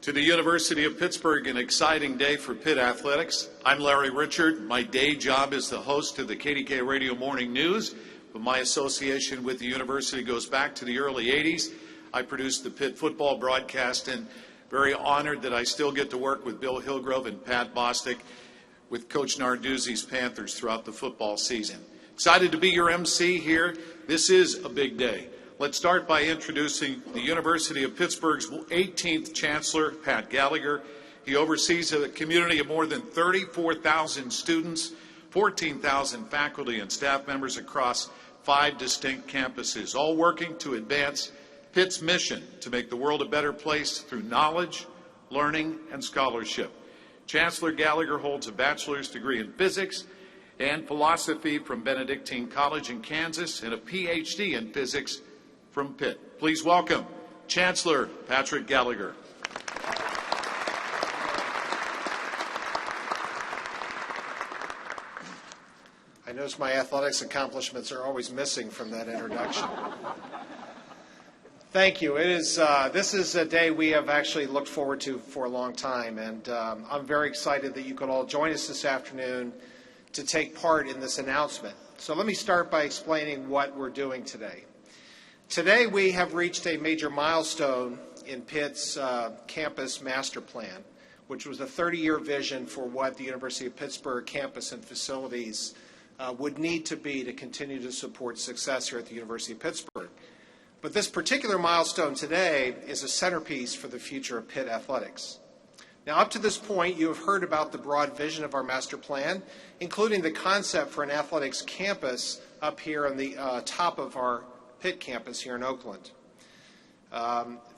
To the University of Pittsburgh, an exciting day for Pitt athletics. I'm Larry Richard. My day job is the host of the KDK Radio Morning News, but my association with the university goes back to the early 80s. I produced the Pitt football broadcast and very honored that I still get to work with Bill Hillgrove and Pat Bostic with Coach Narduzzi's Panthers throughout the football season. Excited to be your MC here. This is a big day. Let's start by introducing the University of Pittsburgh's 18th Chancellor, Pat Gallagher. He oversees a community of more than 34,000 students, 14,000 faculty and staff members across 5 distinct campuses, all working to advance Pitt's mission to make the world a better place through knowledge, learning, and scholarship. Chancellor Gallagher holds a bachelor's degree in physics and philosophy from Benedictine College in Kansas and a PhD in physics from Pitt. Please welcome Chancellor Patrick Gallagher. I notice my athletics accomplishments are always missing from that introduction. Thank you. This is a day we have actually looked forward to for a long time, and I'm very excited that you could all join us this afternoon to take part in this announcement. So let me start by explaining what we're doing today. Today we have reached a major milestone in Pitt's campus master plan, which was a 30-year vision for what the University of Pittsburgh campus and facilities would need to be to continue to support success here at the University of Pittsburgh. But this particular milestone today is a centerpiece for the future of Pitt athletics. Now, up to this point, you have heard about the broad vision of our master plan, including the concept for an athletics campus up here on the top of our Pitt campus here in Oakland.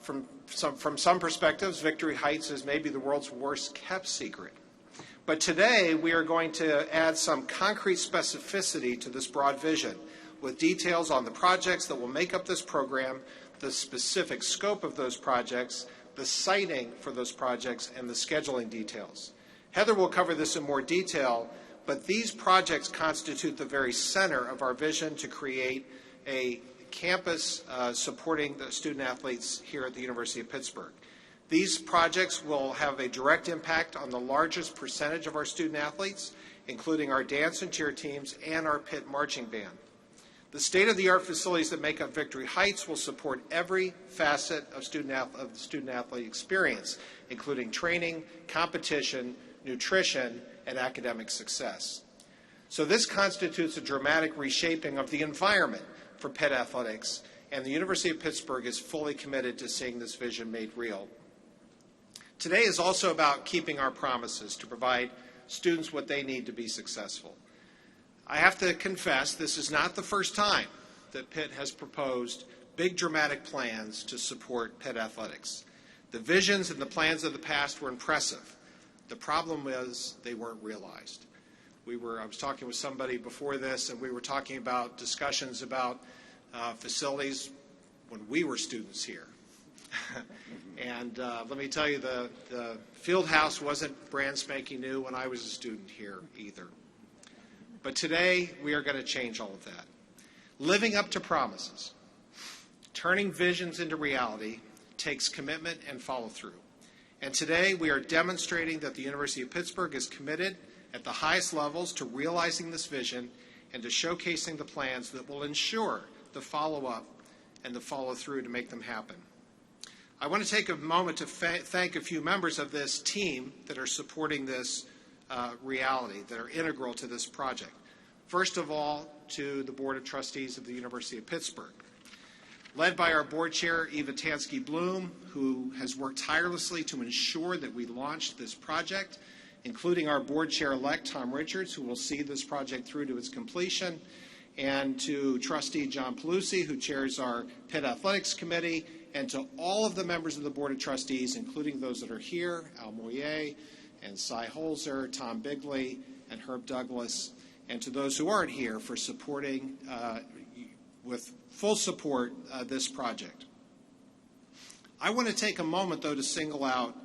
From some perspectives, Victory Heights is maybe the world's worst kept secret. But today we are going to add some concrete specificity to this broad vision with details on the projects that will make up this program, the specific scope of those projects, the siting for those projects, and the scheduling details. Heather will cover this in more detail, but these projects constitute the very center of our vision to create a campus supporting the student athletes here at the University of Pittsburgh. These projects will have a direct impact on the largest percentage of our student athletes, including our dance and cheer teams and our Pitt marching band. The state-of-the-art facilities that make up Victory Heights will support every facet of the student athlete experience, including training, competition, nutrition, and academic success. So this constitutes a dramatic reshaping of the environment for Pitt athletics, and the University of Pittsburgh is fully committed to seeing this vision made real. Today is also about keeping our promises to provide students what they need to be successful. I have to confess, this is not the first time that Pitt has proposed big dramatic plans to support Pitt athletics. The visions and the plans of the past were impressive. The problem is they weren't realized. I was talking with somebody before this, and we were talking about discussions about facilities when we were students here. And let me tell you, the field house wasn't brand spanking new when I was a student here either. But today, we are going to change all of that. Living up to promises, turning visions into reality, takes commitment and follow-through. And today, we are demonstrating that the University of Pittsburgh is committed at the highest levels to realizing this vision and to showcasing the plans that will ensure the follow-up and the follow-through to make them happen. I want to take a moment to thank a few members of this team that are supporting this reality, that are integral to this project. First of all, to the Board of Trustees of the University of Pittsburgh. Led by our board chair, Eva Tansky-Bloom, who has worked tirelessly to ensure that we launched this project, including our board chair-elect, Tom Richards, who will see this project through to its completion, and to Trustee John Pelusi, who chairs our Pitt Athletics Committee, and to all of the members of the Board of Trustees, including those that are here, Al Moyer and Cy Holzer, Tom Bigley, and Herb Douglas, and to those who aren't here for supporting, with full support, this project. I want to take a moment, though, to single out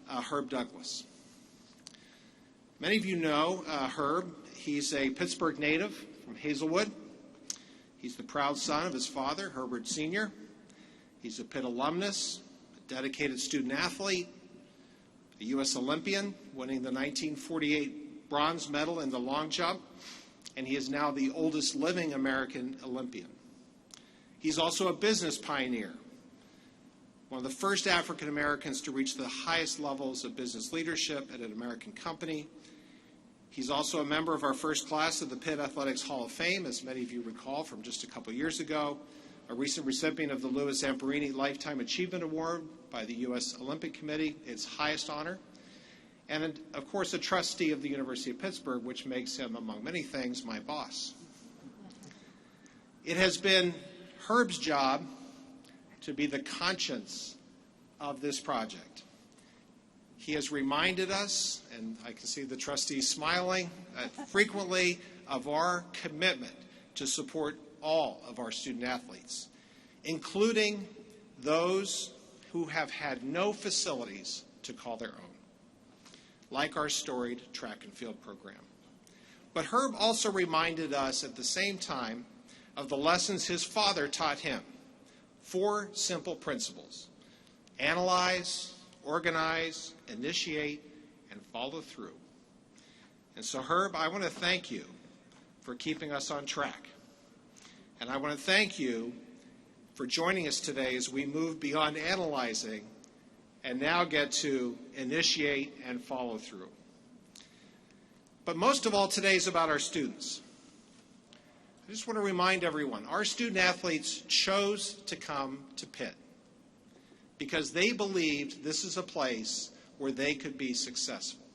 Herb Douglas. Many of you know Herb. He's a Pittsburgh native from Hazelwood. He's the proud son of his father, Herbert Sr. He's a Pitt alumnus, a dedicated student athlete, a U.S. Olympian, winning the 1948 bronze medal in the long jump, and he is now the oldest living American Olympian. He's also a business pioneer, one of the first African Americans to reach the highest levels of business leadership at an American company. He's also a member of our first class of the Pitt Athletics Hall of Fame, as many of you recall from just a couple years ago, a recent recipient of the Louis Zamperini Lifetime Achievement Award by the U.S. Olympic Committee, its highest honor, and of course a trustee of the University of Pittsburgh, which makes him, among many things, my boss. It has been Herb's job to be the conscience of this project. He has reminded us, and I can see the trustees smiling, frequently of our commitment to support all of our student athletes, including those who have had no facilities to call their own, like our storied track and field program. But Herb also reminded us at the same time of the lessons his father taught him. 4 simple principles: analyze, organize, initiate, and follow through. And so, Herb, I want to thank you for keeping us on track. And I want to thank you for joining us today as we move beyond analyzing and now get to initiate and follow through. But most of all, today is about our students. I just want to remind everyone, our student athletes chose to come to Pitt because they believed this is a place where they could be successful.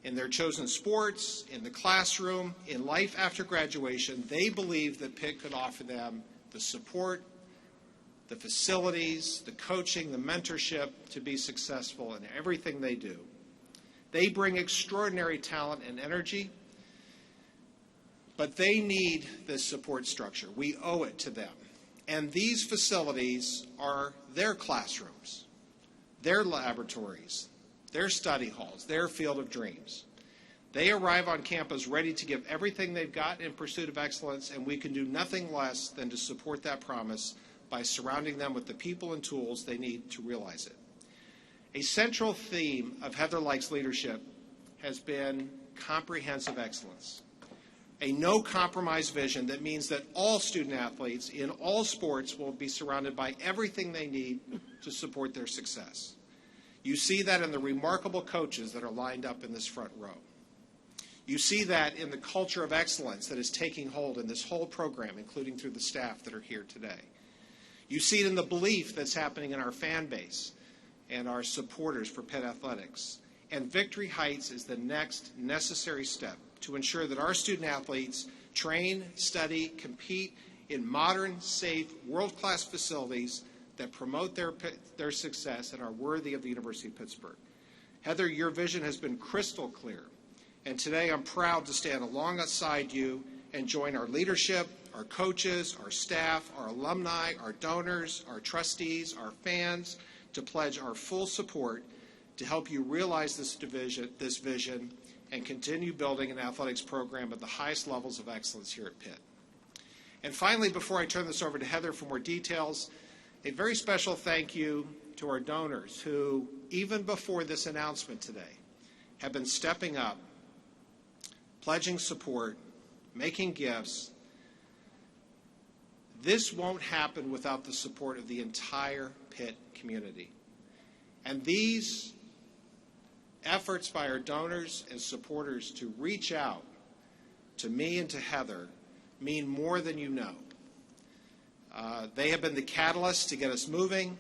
In their chosen sports, in the classroom, in life after graduation, they believed that Pitt could offer them the support, the facilities, the coaching, the mentorship to be successful in everything they do. They bring extraordinary talent and energy, but they need this support structure. We owe it to them. And these facilities are their classrooms, their laboratories, their study halls, their field of dreams. They arrive on campus ready to give everything they've got in pursuit of excellence, and we can do nothing less than to support that promise by surrounding them with the people and tools they need to realize it. A central theme of Heather Leich's leadership has been comprehensive excellence, a no-compromise vision that means that all student athletes in all sports will be surrounded by everything they need to support their success. You see that in the remarkable coaches that are lined up in this front row. You see that in the culture of excellence that is taking hold in this whole program, including through the staff that are here today. You see it in the belief that's happening in our fan base and our supporters for Pitt Athletics. And Victory Heights is the next necessary step to ensure that our student athletes train, study, compete in modern, safe, world-class facilities that promote their success and are worthy of the University of Pittsburgh. Heather, your vision has been crystal clear, and today I'm proud to stand alongside you and join our leadership, our coaches, our staff, our alumni, our donors, our trustees, our fans, to pledge our full support to help you realize this vision and continue building an athletics program at the highest levels of excellence here at Pitt. And finally, before I turn this over to Heather for more details, a very special thank you to our donors who, even before this announcement today, have been stepping up, pledging support, making gifts. This won't happen without the support of the entire Pitt community. And these efforts by our donors and supporters to reach out to me and to Heather mean more than you know. They have been the catalyst to get us moving.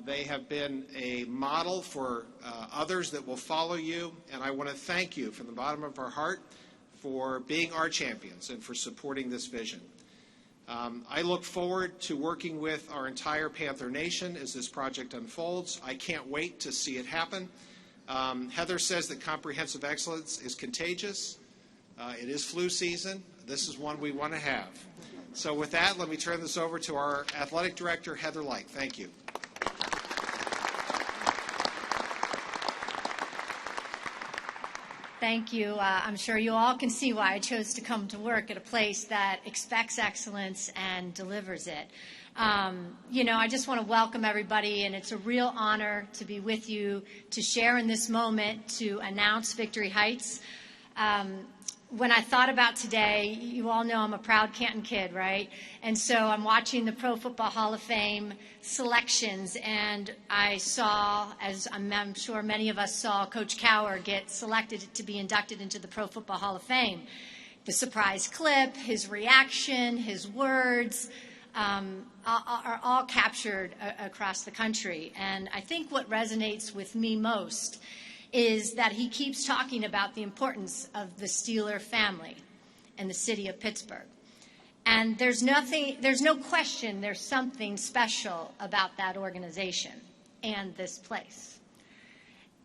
They have been a model for others that will follow you, and I want to thank you from the bottom of our heart for being our champions and for supporting this vision. I look forward to working with our entire Panther Nation as this project unfolds. I can't wait to see it happen. Heather says that comprehensive excellence is contagious. It is flu season. This is one we want to have. So with that, let me turn this over to our athletic director, Heather Leich. Thank you. Thank you. I'm sure you all can see why I chose to come to work at a place that expects excellence and delivers it. I just want to welcome everybody, and it's a real honor to be with you to share in this moment to announce Victory Heights. When I thought about today, you all know I'm a proud Canton kid, right? And so I'm watching the Pro Football Hall of Fame selections, and I saw, as I'm sure many of us saw, Coach Cowher get selected to be inducted into the Pro Football Hall of Fame. The surprise clip, his reaction, his words, are all captured across the country. And I think what resonates with me most is that he keeps talking about the importance of the Steeler family and the city of Pittsburgh. And there's no question there's something special about that organization and this place.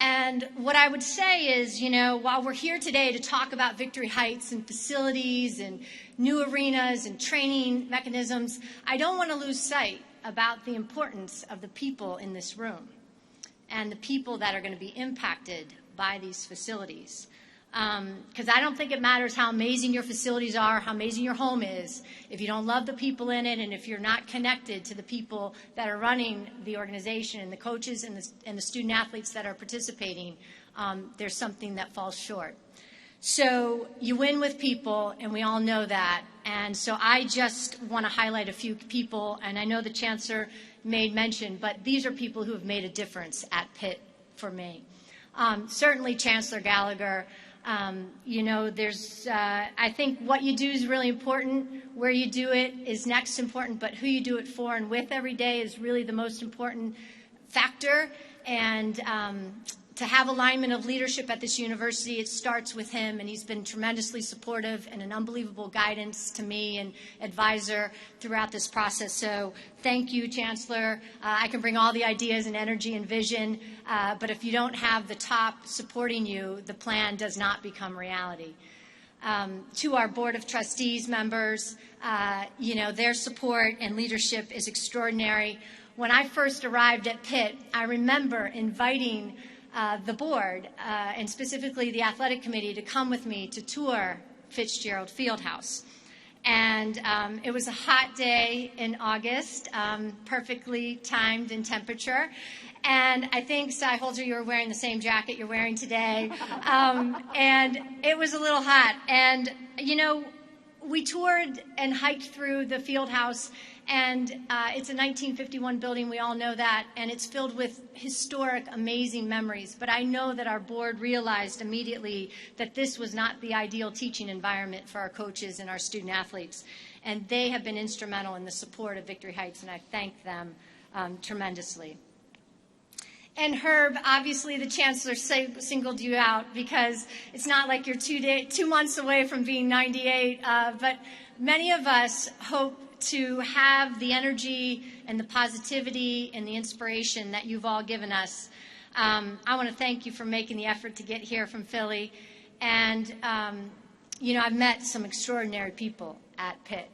And what I would say is, while we're here today to talk about Victory Heights and facilities and new arenas and training mechanisms, I don't want to lose sight about the importance of the people in this room and the people that are going to be impacted by these facilities. Because I don't think it matters how amazing your facilities are, how amazing your home is, if you don't love the people in it and if you're not connected to the people that are running the organization and the coaches and the student athletes that are participating, there's something that falls short. So you win with people, and we all know that. And so I just want to highlight a few people, and I know the Chancellor made mention, but these are people who have made a difference at Pitt for me. Certainly Chancellor Gallagher. I think what you do is really important. Where you do it is next important, but who you do it for and with every day is really the most important factor. And to have alignment of leadership at this university, it starts with him, and he's been tremendously supportive and an unbelievable guidance to me and advisor throughout this process. So thank you, Chancellor. I can bring all the ideas and energy and vision, but if you don't have the top supporting you, the plan does not become reality. To our Board of Trustees members, their support and leadership is extraordinary. When I first arrived at Pitt, I remember inviting the board, and specifically the athletic committee, to come with me to tour Fitzgerald Fieldhouse. And it was a hot day in August, perfectly timed in temperature. And I think, Cy Holzer, you were wearing the same jacket you're wearing today. And it was a little hot. And, we toured and hiked through the field house, and it's a 1951 building, we all know that, and it's filled with historic, amazing memories. But I know that our board realized immediately that this was not the ideal teaching environment for our coaches and our student athletes, and they have been instrumental in the support of Victory Heights, and I thank them tremendously. And Herb, obviously the Chancellor singled you out because it's not like you're 2 months away from being 98, but many of us hope to have the energy and the positivity and the inspiration that you've all given us. I want to thank you for making the effort to get here from Philly. And, I've met some extraordinary people at Pitt,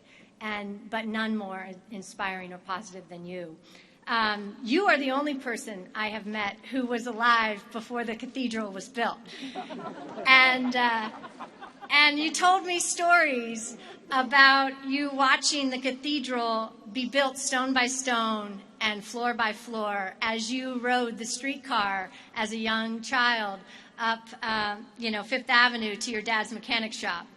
but none more inspiring or positive than you. You are the only person I have met who was alive before the cathedral was built. And you told me stories about you watching the cathedral be built stone by stone and floor by floor as you rode the streetcar as a young child up, Fifth Avenue to your dad's mechanic shop.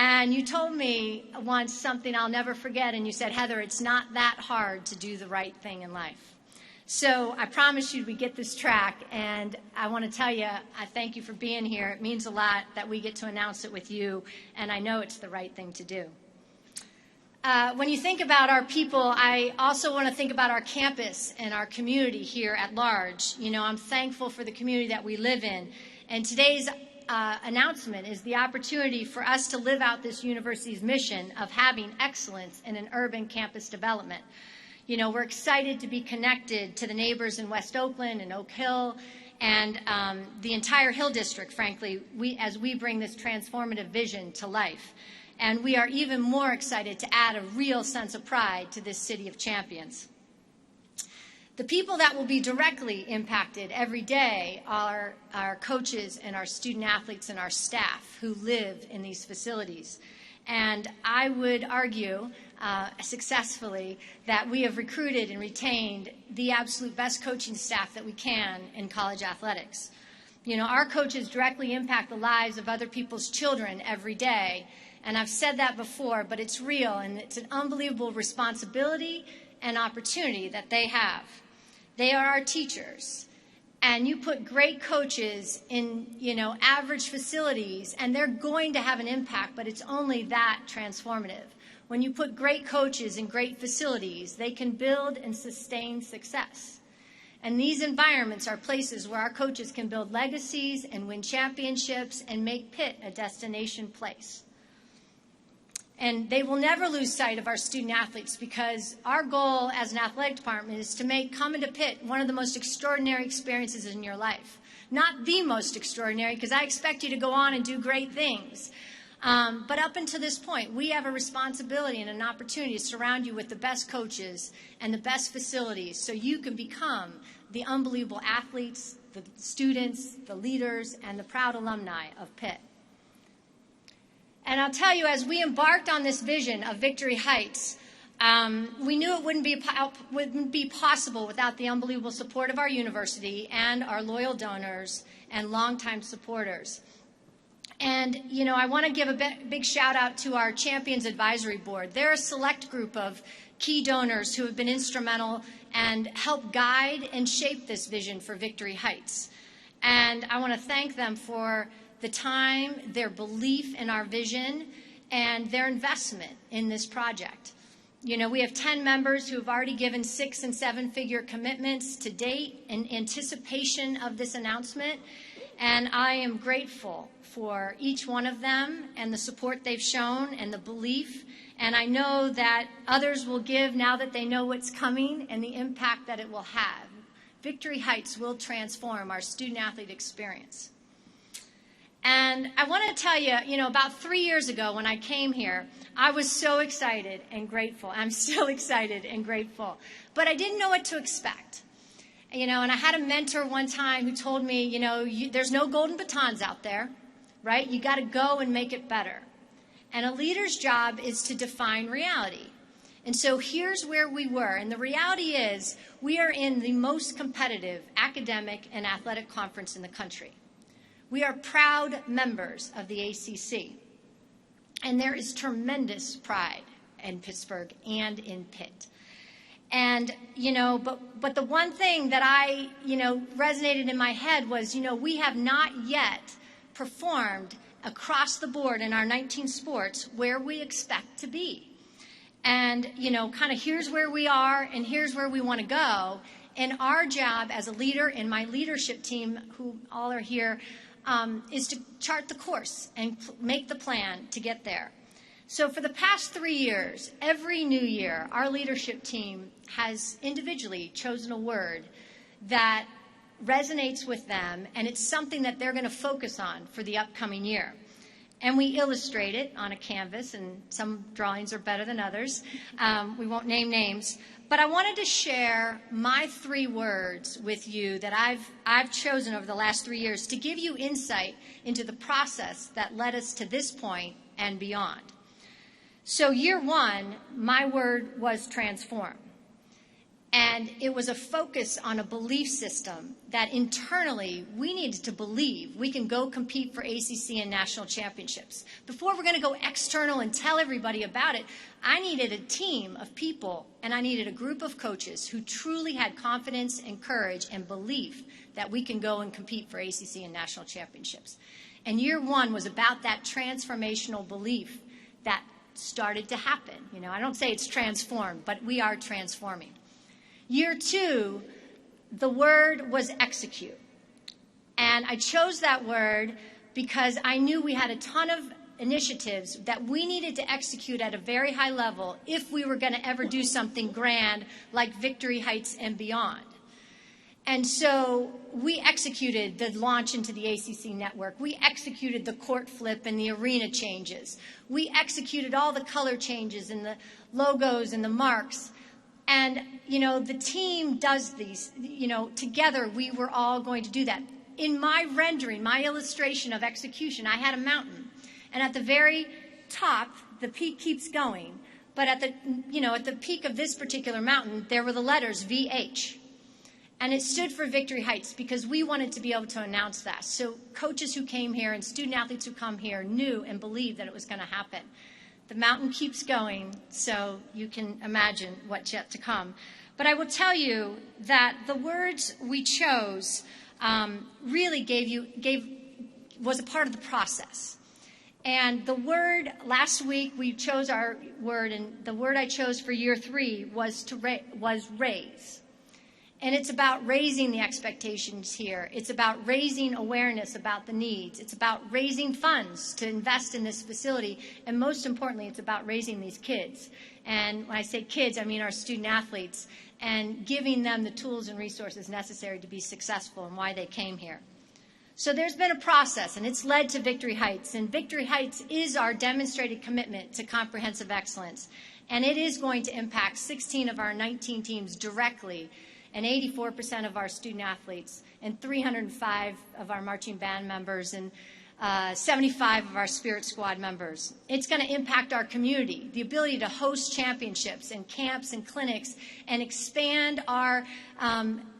And you told me once something I'll never forget, and you said, Heather, it's not that hard to do the right thing in life. So I promise you we get this track, and I want to tell you, I thank you for being here. It means a lot that we get to announce it with you, and I know it's the right thing to do. When you think about our people, I also want to think about our campus and our community here at large. I'm thankful for the community that we live in, and today's announcement is the opportunity for us to live out this university's mission of having excellence in an urban campus development. We're excited to be connected to the neighbors in West Oakland and Oak Hill and the entire Hill District, frankly, as we bring this transformative vision to life. And we are even more excited to add a real sense of pride to this city of champions. The people that will be directly impacted every day are our coaches and our student athletes and our staff who live in these facilities. And I would argue successfully that we have recruited and retained the absolute best coaching staff that we can in college athletics. You know, our coaches directly impact the lives of other people's children every day. And I've said that before, but it's real, and it's an unbelievable responsibility and opportunity that they have. They are our teachers. And you put great coaches in, you know, average facilities, and they're going to have an impact, but it's only that transformative. When you put great coaches in great facilities, they can build and sustain success. And these environments are places where our coaches can build legacies and win championships and make Pitt a destination place. And they will never lose sight of our student athletes, because our goal as an athletic department is to make coming to Pitt one of the most extraordinary experiences in your life. Not the most extraordinary, because I expect you to go on and do great things. But up until this point, we have a responsibility and an opportunity to surround you with the best coaches and the best facilities so you can become the unbelievable athletes, the students, the leaders, and the proud alumni of Pitt. And I'll tell you, as we embarked on this vision of Victory Heights, we knew it wouldn't be possible without the unbelievable support of our university and our loyal donors and longtime supporters. And, you know, I want to give a big shout out to our Champions Advisory Board. They're a select group of key donors who have been instrumental and helped guide and shape this vision for Victory Heights. And I want to thank them for the time, their belief in our vision, and their investment in this project. You know, we have 10 members who have already given 6- and 7-figure commitments to date in anticipation of this announcement, and I am grateful for each one of them and the support they've shown and the belief, and I know that others will give now that they know what's coming and the impact that it will have. Victory Heights will transform our student-athlete experience. And I want to tell you, you know, about 3 years ago when I came here, I was so excited and grateful. I'm still excited and grateful. But I didn't know what to expect. You know, and I had a mentor one time who told me, you know, there's no golden batons out there, right? You got to go and make it better. And a leader's job is to define reality. And so here's where we were. And the reality is we are in the most competitive academic and athletic conference in the country. We are proud members of the ACC, and there is tremendous pride in Pittsburgh and in Pitt. And, you know, but the one thing that I, you know, resonated in my head was, you know, we have not yet performed across the board in our 19 sports where we expect to be. And, you know, kind of here's where we are and here's where we want to go. And our job as a leader and my leadership team, who all are here, is to chart the course and make the plan to get there. So for the past 3 years, every new year, our leadership team has individually chosen a word that resonates with them, and it's something that they're going to focus on for the upcoming year. And we illustrate it on a canvas, and some drawings are better than others. We won't name names. But I wanted to share my 3 words with you that I've chosen over the last 3 years to give you insight into the process that led us to this point and beyond. So year 1, my word was transform. And it was a focus on a belief system that internally we needed to believe we can go compete for ACC and national championships. Before we're going to go external and tell everybody about it, I needed a team of people and I needed a group of coaches who truly had confidence and courage and belief that we can go and compete for ACC and national championships. And year 1 was about that transformational belief that started to happen. You know, I don't say it's transformed, but we are transforming. Year 2, the word was execute. And I chose that word because I knew we had a ton of initiatives that we needed to execute at a very high level if we were going to ever do something grand like Victory Heights and beyond. And so we executed the launch into the ACC network. We executed the court flip and the arena changes. We executed all the color changes and the logos and the marks. And, you know, the team does these, you know, together we were all going to do that. In my rendering, my illustration of execution, I had a mountain. And at the very top, the peak keeps going. But at the peak of this particular mountain, there were the letters VH. And it stood for Victory Heights because we wanted to be able to announce that. So coaches who came here and student athletes who come here knew and believed that it was going to happen. The mountain keeps going, so you can imagine what's yet to come. But I will tell you that the words we chose really was a part of the process. And the word, last week we chose our word, and the word I chose for year 3 was raise. And it's about raising the expectations here. It's about raising awareness about the needs. It's about raising funds to invest in this facility. And most importantly, it's about raising these kids. And when I say kids, I mean our student athletes, and giving them the tools and resources necessary to be successful and why they came here. So there's been a process, and it's led to Victory Heights. And Victory Heights is our demonstrated commitment to comprehensive excellence. And it is going to impact 16 of our 19 teams directly, and 84% of our student athletes, and 305 of our marching band members, and 75 of our Spirit Squad members. It's going to impact our community, the ability to host championships and camps and clinics and expand our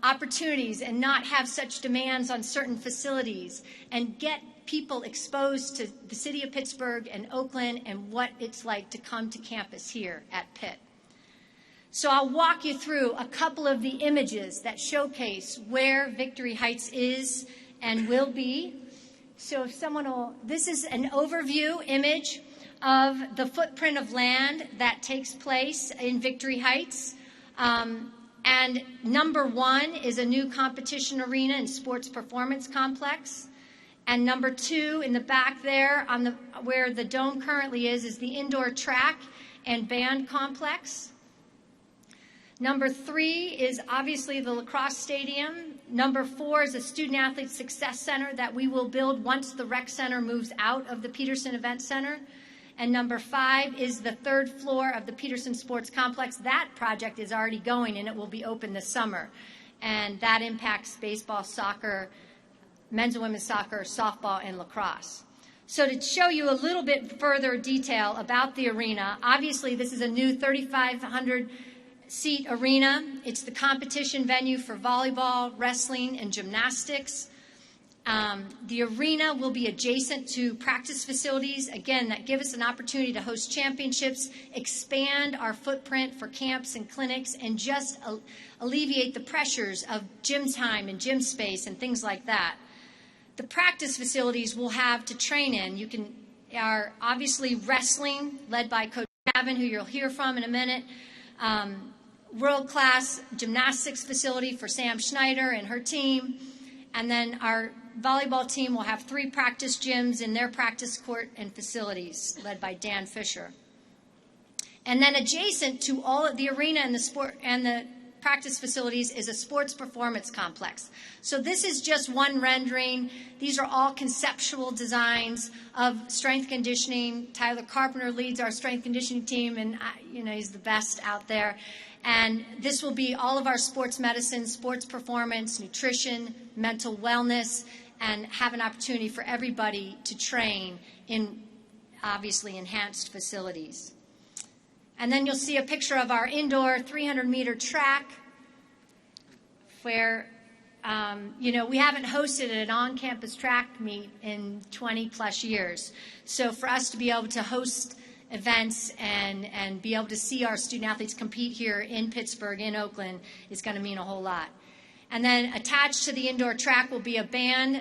opportunities and not have such demands on certain facilities and get people exposed to the city of Pittsburgh and Oakland and what it's like to come to campus here at Pitt. So I'll walk you through a couple of the images that showcase where Victory Heights is and will be. So if someone will, this is an overview image of the footprint of land that takes place in Victory Heights. And number 1 is a new competition arena and sports performance complex. And number 2 in the back there where the dome currently is the indoor track and band complex. Number 3 is obviously the lacrosse stadium. Number 4 is a student athlete success center that we will build once the rec center moves out of the Peterson Event Center. And number 5 is the 3rd floor of the Peterson Sports Complex. That project is already going, and it will be open this summer. And that impacts baseball, soccer, men's and women's soccer, softball, and lacrosse. So to show you a little bit further detail about the arena, obviously this is a new 3,500 seat arena. It's the competition venue for volleyball, wrestling, and gymnastics. The arena will be adjacent to practice facilities, again, that give us an opportunity to host championships, expand our footprint for camps and clinics, and just alleviate the pressures of gym time and gym space and things like that. The practice facilities we'll have to train in are obviously wrestling, led by Coach Gavin, who you'll hear from in a minute. World-class gymnastics facility for Sam Schneider and her team. And then our volleyball team will have 3 practice gyms in their practice court and facilities, led by Dan Fisher. And then adjacent to all of the arena and the practice facilities is a sports performance complex. So this is just one rendering. These are all conceptual designs of strength conditioning. Tyler Carpenter leads our strength conditioning team, and he's the best out there. And this will be all of our sports medicine, sports performance, nutrition, mental wellness, and have an opportunity for everybody to train in obviously enhanced facilities. And then you'll see a picture of our indoor 300-meter track where, we haven't hosted an on-campus track meet in 20-plus years. So for us to be able to host events and be able to see our student athletes compete here in Pittsburgh, in Oakland, is going to mean a whole lot. And then attached to the indoor track will be a band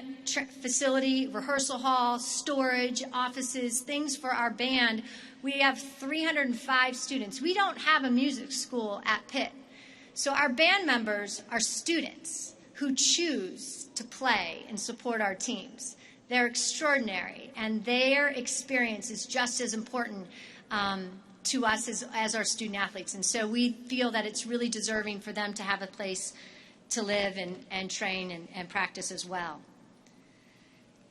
facility, rehearsal hall, storage, offices, things for our band. We have 305 students. We don't have a music school at Pitt. So our band members are students who choose to play and support our teams. They're extraordinary, and their experience is just as important to us as our student athletes. And so we feel that it's really deserving for them to have a place to live and train and practice as well.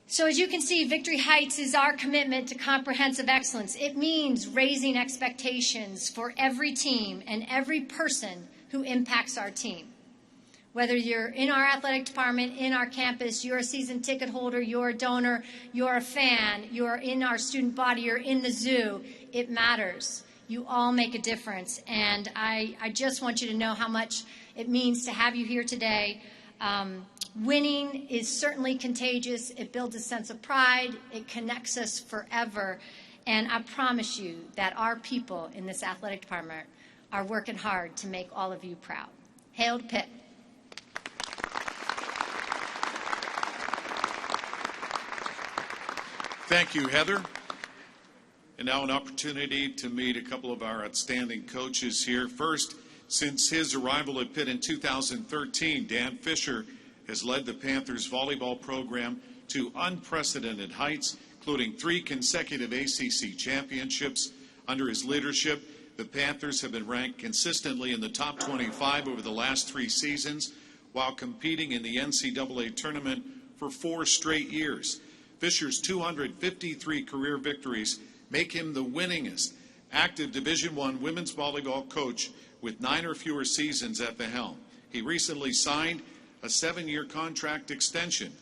So as you can see, Victory Heights is our commitment to comprehensive excellence. It means raising expectations for every team and every person who impacts our team. Whether you're in our athletic department, in our campus, you're a season ticket holder, you're a donor, you're a fan, you're in our student body, you're in the zoo, it matters. You all make a difference, and I just want you to know how much it means to have you here today. Winning is certainly contagious. It builds a sense of pride. It connects us forever. And I promise you that our people in this athletic department are working hard to make all of you proud. Hail to Pitt. Thank you, Heather. And now an opportunity to meet a couple of our outstanding coaches here. First, since his arrival at Pitt in 2013, Dan Fisher has led the Panthers volleyball program to unprecedented heights, including 3 consecutive ACC championships. Under his leadership, the Panthers have been ranked consistently in the top 25 over the last 3 seasons, while competing in the NCAA tournament for 4 straight years. Fisher's 253 career victories make him the winningest active Division I women's volleyball coach with 9 or fewer seasons at the helm. He recently signed a 7-year contract extension,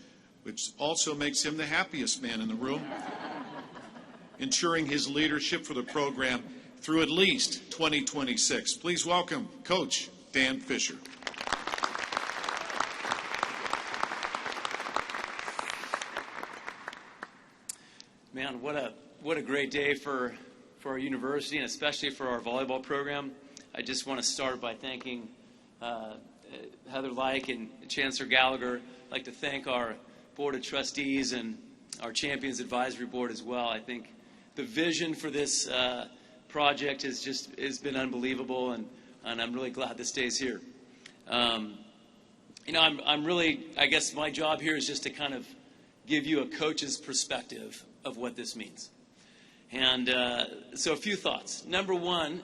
which also makes him the happiest man in the room, ensuring his leadership for the program through at least 2026. Please welcome Coach Dan Fisher. Man, what a great day for our university, and especially for our volleyball program. I just want to start by thanking Heather Like and Chancellor Gallagher. I'd like to thank our Board of Trustees and our Champions Advisory Board as well. I think the vision for this project has been unbelievable, and I'm really glad this day's here. I'm really, I guess my job here is just to kind of give you a coach's perspective of what this means. And so a few thoughts. Number one,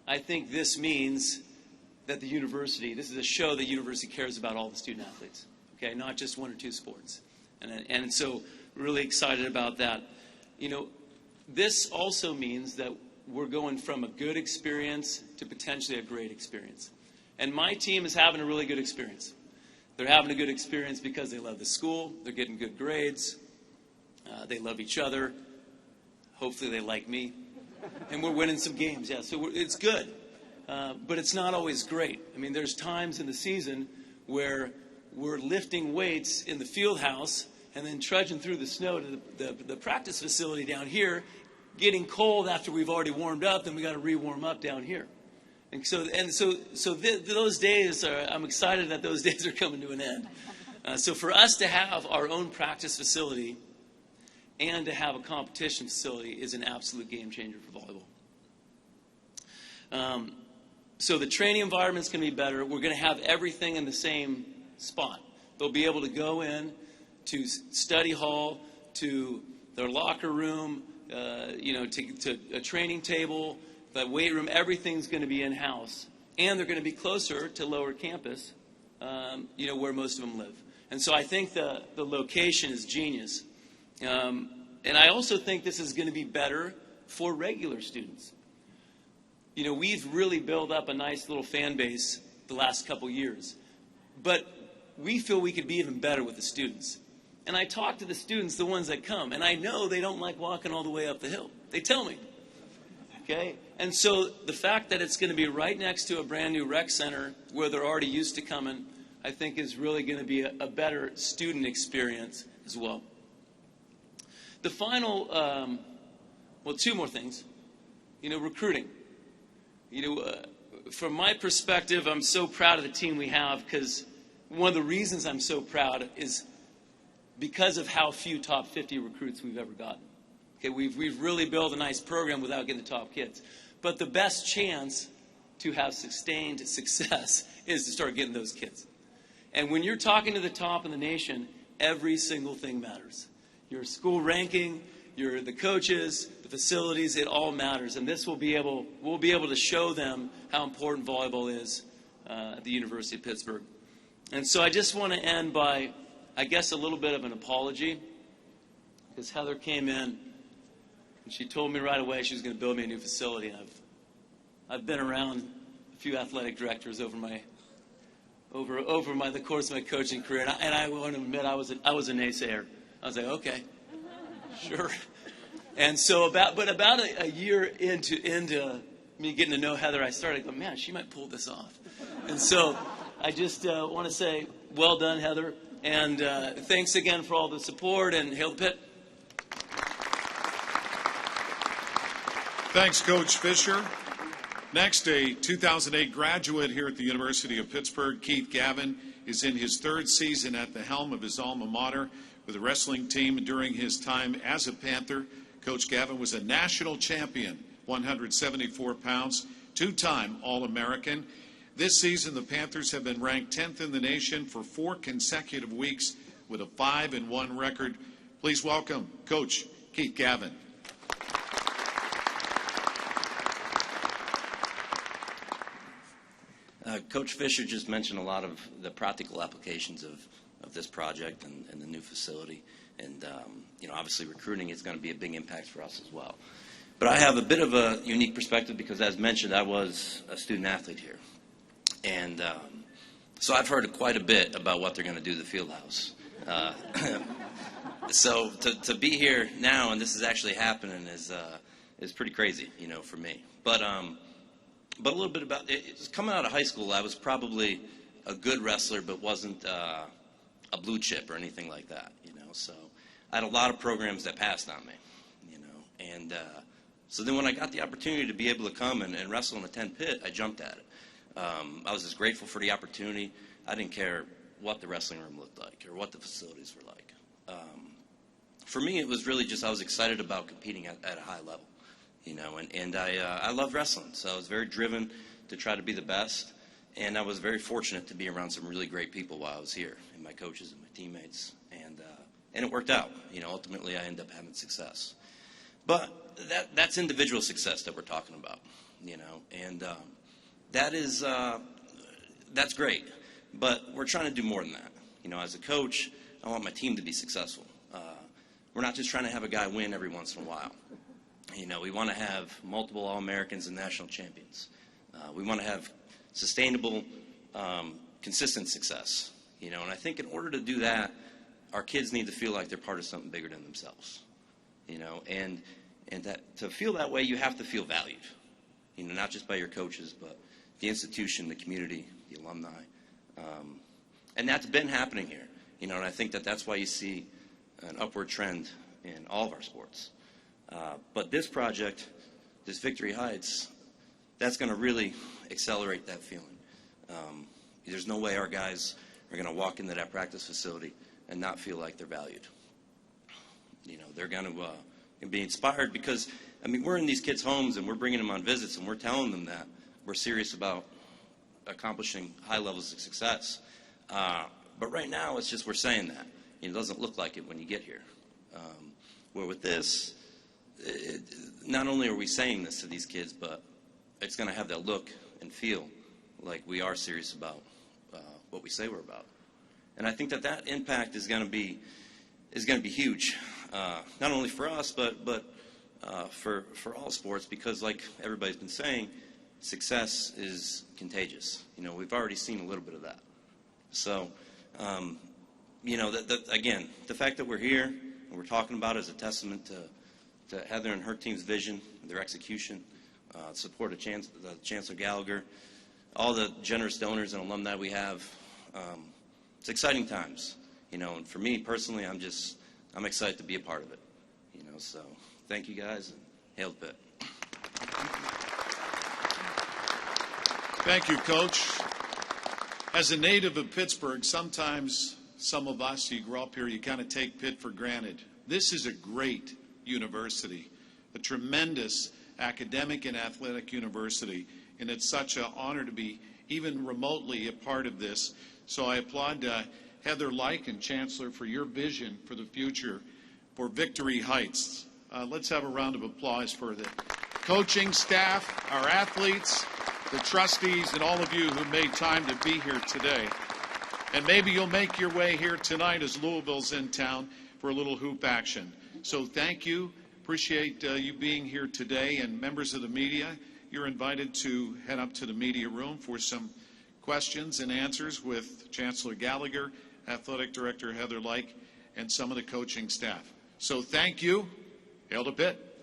I think this means that the university, this is a show that university cares about all the student athletes, okay, not just 1 or 2 sports. And so really excited about that. This also means that we're going from a good experience to potentially a great experience. And my team is having a really good experience. They're having a good experience because they love the school, they're getting good grades, they love each other, hopefully they like me, and we're winning some games, yeah, so it's good. But it's not always great. I mean, there's times in the season where we're lifting weights in the field house and then trudging through the snow to the practice facility down here, getting cold after we've already warmed up, then we got to re-warm up down here. And so those days I'm excited that those days are coming to an end. So for us to have our own practice facility and to have a competition facility is an absolute game changer for volleyball. So the training environment's going to be better. We're going to have everything in the same spot. They'll be able to go in to study hall, to their locker room, to a training table, the weight room. Everything's going to be in-house. And they're going to be closer to lower campus, where most of them live. And so I think the location is genius. And I also think this is going to be better for regular students. We've really built up a nice little fan base the last couple years. But we feel we could be even better with the students. And I talk to the students, the ones that come, and I know they don't like walking all the way up the hill. They tell me. Okay? And so the fact that it's going to be right next to a brand new rec center where they're already used to coming, I think is really going to be a better student experience as well. The final, 2 more things. Recruiting. From my perspective, I'm so proud of the team we have, because one of the reasons I'm so proud is because of how few top 50 recruits we've ever gotten. Okay, we've really built a nice program without getting the top kids. But the best chance to have sustained success is to start getting those kids. And when you're talking to the top in the nation, every single thing matters. Your school ranking, the coaches, the facilities, it all matters. And we'll be able to show them how important volleyball is at the University of Pittsburgh. And so I just want to end by, I guess, a little bit of an apology, because Heather came in and she told me right away she was going to build me a new facility. And I've been around a few athletic directors over the course of my coaching career, and I want to admit I was a naysayer. I was like, okay, sure. And so about a year into me getting to know Heather, I started going, man, she might pull this off. And so I just want to say, well done, Heather. And thanks again for all the support, and hail the Pitt. Thanks, Coach Fisher. Next, a 2008 graduate here at the University of Pittsburgh, Keith Gavin, is in his third season at the helm of his alma mater with the wrestling team. During his time as a Panther, Coach Gavin was a national champion, 174 pounds, two-time All-American. This season, the Panthers have been ranked 10th in the nation for 4 consecutive weeks with a 5-1 record. Please welcome Coach Keith Gavin. Coach Fisher just mentioned a lot of the practical applications of this project and the new facility. And, obviously recruiting is going to be a big impact for us as well. But I have a bit of a unique perspective because, as mentioned, I was a student athlete here. And so I've heard quite a bit about what they're going to do to the field house. So to be here now and this is actually happening is pretty crazy, for me. But a little bit about it. Coming out of high school, I was probably a good wrestler, but wasn't a blue chip or anything like that, So I had a lot of programs that passed on me, And so then when I got the opportunity to be able to come and wrestle and attend Pitt, I jumped at it. I was just grateful for the opportunity. I didn't care what the wrestling room looked like or what the facilities were like. For me, it was really just I was excited about competing at a high level. And I love wrestling, so I was very driven to try to be the best, and I was very fortunate to be around some really great people while I was here, and my coaches and my teammates, and it worked out. Ultimately I ended up having success. But that's individual success that we're talking about, and that's great, but we're trying to do more than that. As a coach, I want my team to be successful. We're not just trying to have a guy win every once in a while. We want to have multiple All-Americans and national champions. We want to have sustainable, consistent success. And I think in order to do that, our kids need to feel like they're part of something bigger than themselves. And that to feel that way, you have to feel valued. Not just by your coaches, but the institution, the community, the alumni. And that's been happening here. And I think that's why you see an upward trend in all of our sports. But this project, this Victory Heights, that's going to really accelerate that feeling. There's no way our guys are going to walk into that practice facility and not feel like they're valued. They're going to be inspired because, we're in these kids' homes and we're bringing them on visits and we're telling them that we're serious about accomplishing high levels of success. But right now, it's just we're saying that. It doesn't look like it when you get here. Where with this, not only are we saying this to these kids, but it's going to have that look and feel like we are serious about what we say we're about. And I think that impact is going to be huge, not only for us, but for all sports, because like everybody's been saying, success is contagious. We've already seen a little bit of that. So, again, the fact that we're here and we're talking about it is a testament to Heather and her team's vision, their execution, support of Chancellor Gallagher, all the generous donors and alumni we have. It's exciting times, and for me personally, I'm excited to be a part of it, so thank you guys, and hail the Pitt. Thank you, Coach. As a native of Pittsburgh, sometimes some of us, you grow up here, you kind of take Pitt for granted. This is a great university, a tremendous academic and athletic university, and it's such an honor to be even remotely a part of this. So I applaud Heather Like and Chancellor for your vision for the future for Victory Heights. Let's have a round of applause for the coaching staff, our athletes, the trustees, and all of you who made time to be here today. And maybe you'll make your way here tonight as Louisville's in town for a little hoop action. So thank you. Appreciate you being here today. And members of the media, you're invited to head up to the media room for some questions and answers with Chancellor Gallagher, Athletic Director Heather Like, and some of the coaching staff. So thank you. Hail to Pitt.